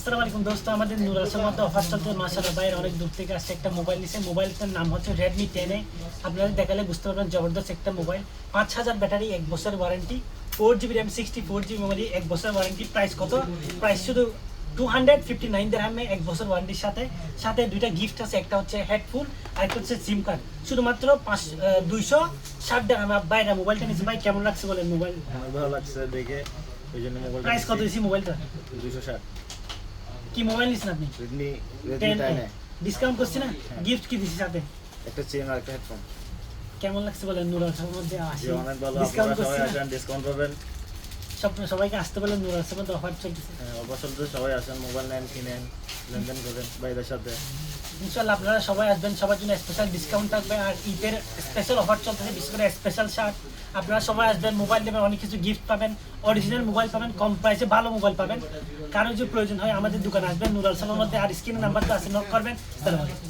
আসসালামু আলাইকুম দোস্ত, আমাদের নুরালসের মধ্যে অফার চলছে। মাশাআল্লাহ বাইরে অনেক দূর থেকে আসছে একটা মোবাইল নিছে। মোবাইলটার নাম হচ্ছে Redmi 10A। আপনারা দেখালে বুঝতে পারবেন জবরদস্ত একটা মোবাইল। 5000 ব্যাটারি, 1 বছর warranty, 4GB RAM, 64GB memory, 1 বছর ওয়ারেন্টি। প্রাইস কত? প্রাইস শুধু 259 দিরহামে 1 বছর ওয়ারেন্টির সাথে সাথে দুইটা গিফট আছে। একটা হচ্ছে হেডফোন আর একটা হচ্ছে সিম কার্ড। শুধুমাত্র 260 টাকা বাইরে মোবাইলটা নিচ্ছে। ভাই কেমন লাগছে বলেন মোবাইল? আমার ভালো লাগছে দেখে, ওই জন্য মোবাইল প্রাইস কত দিয়েছি মোবাইলটা? 260। কি মোবাইল নিচ্ছেন আপনি? Redmi 10A 10A। ডিসকাউন্ট করছি না? গিফট কি দিছি সাথে? একটা চেন আর একটা হেডফোন। কেমন লাগছে বলেন নুরালসের মধ্যে আসি? জি অনেক ভালো, ডিসকাউন্ট আপনারা করছি সবাই না? আসেন, ডিসকাউন্ট পাবেন। সবাইকে আসতে বলেন, নুরালসের মধ্যে অফার চলতেছে। অবসর তো সবাই আসেন, মোবাইল নেন, কিনেন, লেনদেন করেন ভাইদের সাথে। ইনশাআল্লাহ আপনারা সবাই আসবেন, সবার জন্য স্পেশাল ডিসকাউন্ট থাকবে। আর ঈদের স্পেশাল অফার চলতেছে, বিশেষ করে স্পেশাল শার্ট। আপনারা সবাই আসবেন, মোবাইল নেবেন, অনেক কিছু গিফট পাবেন, অরিজিনাল মোবাইল পাবেন, কম প্রাইসে ভালো মোবাইল পাবেন। কারো যে প্রয়োজন হয় আমাদের দোকানে আসবেন নুরালসের মধ্যে। আর স্ক্রিনের নাম্বারটা আছে, নক করবেন। আসসালামু আলাইকুম।